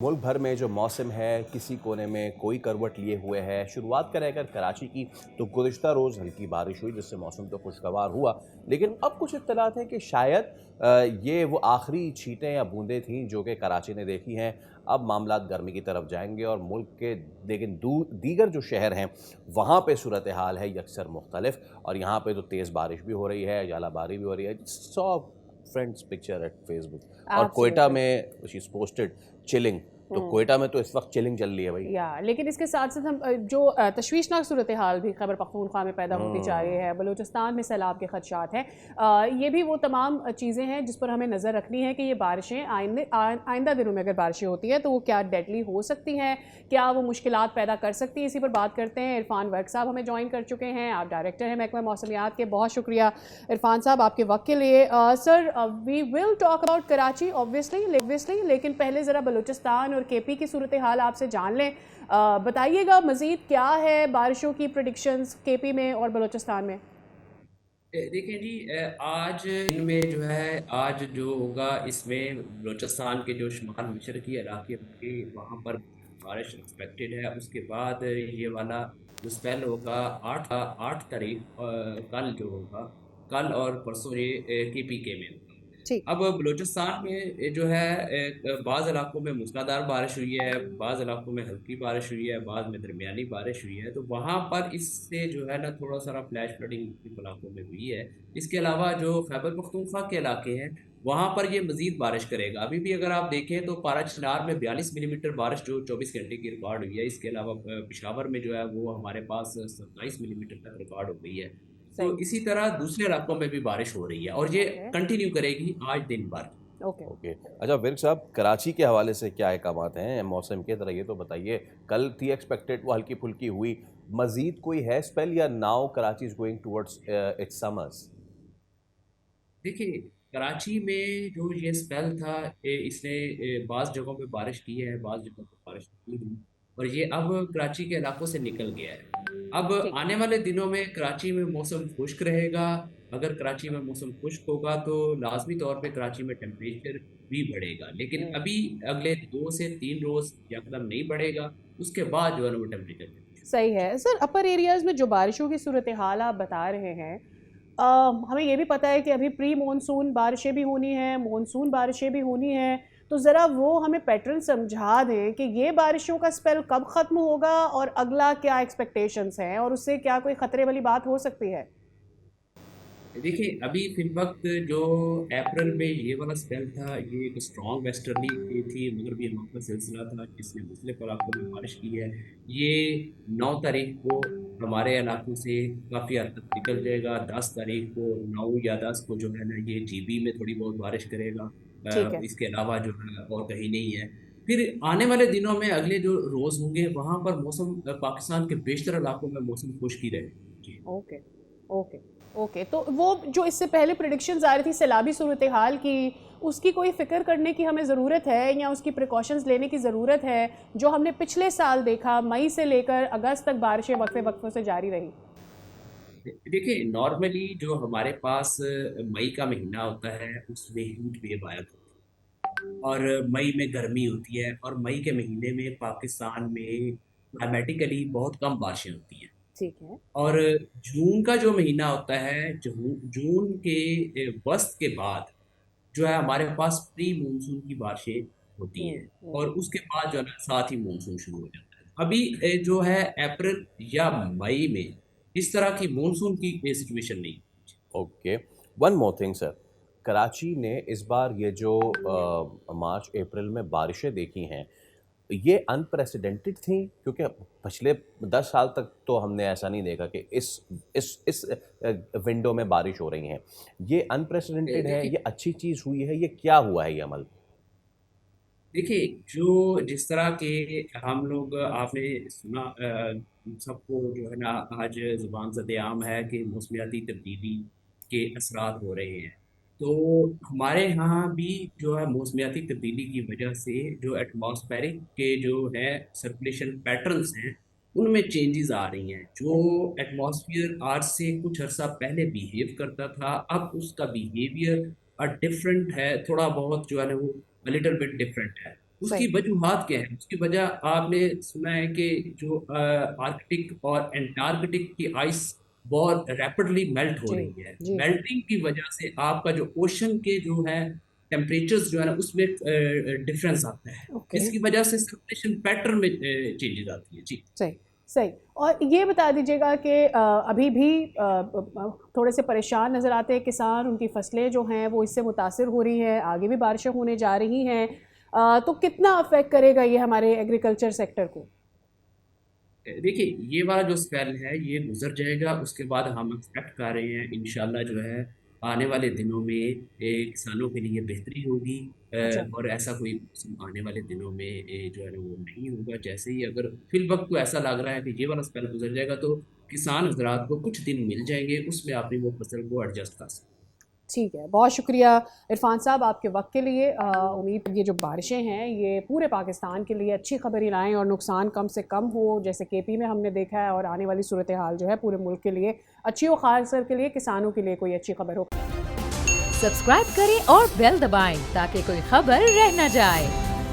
मुल्क भर में जो मौसम है किसी कोने में कोई करवट लिए हुए है। शुरुआत करें अगर कराची की तो गुज़िश्ता रोज़ हल्की बारिश हुई जिससे मौसम तो खुशगवार हुआ, लेकिन अब कुछ इत्तलात हैं कि शायद ये वो आखिरी छींटें या बूंदें थीं जो कि कराची ने देखी हैं। अब मामलात गर्मी की तरफ जाएंगे और मुल्क के लेकिन दीगर जो शहर हैं वहाँ पे सूरत हाल है यकसर मुख्तलिफ, और यहाँ पे तो तेज़ बारिश भी हो रही है, जालाबारी भी हो रही है। Saw friends picture at Facebook. और कोयटा एब्सोल्युटली। में शी इज पोस्टेड चिलिंग, तो हुँ। कोयटा में तो इस वक्त चिलिंग चल रही है भाई। लेकिन इसके साथ-साथ हम जो तशवीशनाक सूरत हाल भी खैबर पख्तूनख्वा में पैदा होती जा रही हम्म। है, बलूचिस्तान में सैलाब के खदशात हैं। ये भी वो तमाम चीज़ें हैं जिस पर हमें नज़र रखनी है कि ये बारिशें आइंदा दिनों में अगर बारिशें होती हैं तो वो क्या डेडली हो सकती हैं, क्या वो मुश्किलात पैदा कर सकती हैं। इसी पर बात करते हैं। इरफान वर्क साहब हमें ज्वाइन कर चुके हैं। आप डायरेक्टर हैं महकमा मौसमियात के। बहुत शुक्रिया इरफान साहब आपके वक्त के लिए। Sir, we will talk about Karachi obviously, लेकिन पहले ज़रा बलूचिस्तान और केपी की सूरत हाल आपसे जान लें। बताइएगा मज़ीद क्या है बारिशों की प्रिडिक्शंस केपी में और बलूचिस्तान में। देखिए जी, आज इनमें जो है आज जो होगा इसमें बलोचिस्तान के जो शुमाल मशरकी इलाके होंगे वहाँ पर बारिश एक्सपेक्टेड है। उसके बाद ये वाला जो स्पेल होगा 8 तारीख कल जो होगा, कल और परसों ये KPK में होगा। ठीक। अब बलूचिस्तान में जो है बाज़ इलाकों में मूसलाधार बारिश हुई है, बाज़ इलाकों में हल्की बारिश हुई है, बाज़ में दरमियानी बारिश हुई है, तो वहाँ पर इससे जो है ना थोड़ा सा फ्लैश फ्लडिंग मुख्तलिफ इलाकों में हुई है। इसके अलावा जो खैबर पख्तूनख्वा के इलाके हैं वहाँ पर ये मजीद बारिश करेगा। अभी भी अगर आप देखें तो पारा चिनार में 42 मिलीमीटर बारिश जो 24 घंटे की रिकॉर्ड हुई है। इसके अलावा पेशावर में जो है वो हमारे पास 27 मिलीमीटर तक रिकॉर्ड हो गई है। तो सही। इसी तरह दूसरे इलाकों में भी बारिश हो रही है और ये ओके। कंटिन्यू करेगी आज दिन भर। ओके। ओके। अच्छा विर्क साहब, कराची के हवाले से क्या अहकामात हैं मौसम के, ज़रा ये तो बताइए। कल थी एक्सपेक्टेड, वो हल्की फुल्की हुई, मजीद कोई है स्पेल या now Karachi is going towards its summers? देखिए, कराची में जो ये स्पेल था इसने बाज़ जगहों पे बारिश की है, बाज़ जगहों पे बारिश नहीं हुई और ये अब कराची के इलाकों से निकल गया है। अब ठीक। आने वाले दिनों में कराची में मौसम खुश्क रहेगा। अगर कराची में मौसम खुश्क होगा तो लाज़मी तौर पे कराची में टेम्परेचर भी बढ़ेगा। लेकिन हम्म। अभी अगले 2 से 3 रोज़ यकदम नहीं बढ़ेगा, उसके बाद जो है ना वो टेम्परेचर सही है सर। अपर एरियाज़ में जो बारिशों की सूरत हाल आप बता रहे हैं, हमें ये भी पता है कि अभी प्री मानसून बारिशें भी होनी हैं, मानसून बारिशें भी होनी हैं। तो ज़रा वो हमें पैटर्न समझा दें कि ये बारिशों का स्पेल कब ख़त्म होगा और अगला क्या एक्सपेक्टेशंस हैं और उससे क्या कोई ख़तरे वाली बात हो सकती है। देखिए, अभी फ़िलवक़्त जो अप्रैल में ये वाला स्पेल था, ये एक स्ट्रॉन्ग वेस्टर्ली थी मगरबी हवा का सिलसिला था जिसने मुख्तलिफ़ इलाकों में बारिश की है। ये 9 तारीख को हमारे इलाकों से काफ़ी हद तक निकल जाएगा। 10 तारीख को 9 या 10 को जो है ना ये GB में थोड़ी बहुत बारिश करेगा। ठीक है। इसके अलावा जो है और कहीं नहीं है। फिर आने वाले दिनों में अगले जो रोज़ होंगे वहाँ पर मौसम पाकिस्तान के बेशतर इलाकों में मौसम खुश्क ही रहेगा। जी। ओके। ओके। ओके, तो वो जो इससे पहले प्रिडिक्शंस आ रही थी सैलाबी सूरत हाल की, उसकी कोई फ़िक्र करने की हमें ज़रूरत है या उसकी प्रिकॉशंस लेने की ज़रूरत है? जो हमने पिछले साल देखा मई से लेकर अगस्त तक बारिशें वक्फे वक्फों से जारी रही। देखिए, नॉर्मली जो हमारे पास मई का महीना होता है उसमें हीट वेव आया करती है और मई में गर्मी होती है और मई के महीने में पाकिस्तान में क्लाइमेटिकली बहुत कम बारिशें होती हैं। ठीक है। और जून का जो महीना होता है, जून के वस्त के बाद जो है हमारे पास प्री मानसून की बारिशें होती हुँ, हैं हुँ। और उसके बाद जो है ना साथ ही मानसून शुरू हो जाता है। अभी जो है अप्रैल या मई में इस तरह की मानसून की सिचुएशन नहीं। Okay. One more thing sir, Karachi ने इस बार ये जो मार्च अप्रैल में बारिशें देखी हैं, ये अनप्रेसिडेंटेड थी, क्योंकि पिछले 10 साल तक तो हमने ऐसा नहीं देखा कि इस विंडो में बारिश हो रही हैं। ये अनप्रेसिडेंटेड है, देखिए ये अच्छी चीज़ हुई है, ये क्या हुआ है ये अमल? देखिए जो जिस तरह के हम लोग आपने सुना सबको जो है ना आज ज़ुबान ज़द-ए-आम है कि मौसमियाती तब्दीली के असरात हो रहे हैं। तो हमारे यहाँ भी जो है मौसमियाती तब्दीली की वजह से जो एटमॉस्फेरिक के जो है सर्कुलेशन पैटर्न्स हैं, उनमें चेंजेज़ आ रही हैं। जो एटमॉस्फियर आज से कुछ अर्सा पहले बिहेव करता था, अब उसका बिहेवियर डिफरेंट है, थोड़ा बहुत जो है ना वो लिटिल बिट डिफरेंट है। उसकी सही। वजूहात क्या है? उसकी वजह आपने सुना है कि जो आर्कटिक और एंटार्कटिक की आइस बहुत रैपिडली मेल्ट हो जी, रही है। जी। मेल्टिंग की वजह से आपका जो ओशन के जो है टेम्परेचर्स जो है ना उसमें डिफरेंस आता है, ओके। जिसकी वजह से सर्कुलेशन पैटर्न में चेंजेस आती है जी। सही, सही। और ये बता दीजिएगा कि अभी भी थोड़े से परेशान नज़र आते हैं किसान, उनकी फसलें जो हैं वो इससे मुतासिर हो रही हैं, आगे भी बारिशें होने जा रही हैं। तो कितना अफेक्ट करेगा ये हमारे एग्रीकल्चर सेक्टर को? देखिए, ये वाला जो स्पेल है ये गुजर जाएगा, उसके बाद हम एक्सपेक्ट कर रहे हैं इंशाल्लाह जो है आने वाले दिनों में किसानों के लिए बेहतरी होगी। अच्छा। और ऐसा कोई मौसम आने वाले दिनों में जो है ना वो नहीं होगा। जैसे ही अगर फिल वक्त को ऐसा लग रहा है कि ये वाला स्पेल गुजर जाएगा तो किसान हजरात को कुछ दिन मिल जाएंगे, उसमें अपनी वो फसल को एडजस्ट कर सकते हैं। ठीक है, बहुत शुक्रिया इरफान साहब आपके वक्त के लिए। उम्मीद ये जो बारिशें हैं ये पूरे पाकिस्तान के लिए अच्छी खबर ही लाएँ और नुकसान कम से कम हो, जैसे केपी में हमने देखा है, और आने वाली सूरत हाल जो है पूरे मुल्क के लिए अच्छी हो, खासकर के लिए किसानों के लिए कोई अच्छी खबर हो। सब्सक्राइब करें और बेल दबाएं ताकि कोई खबर रह न जाए।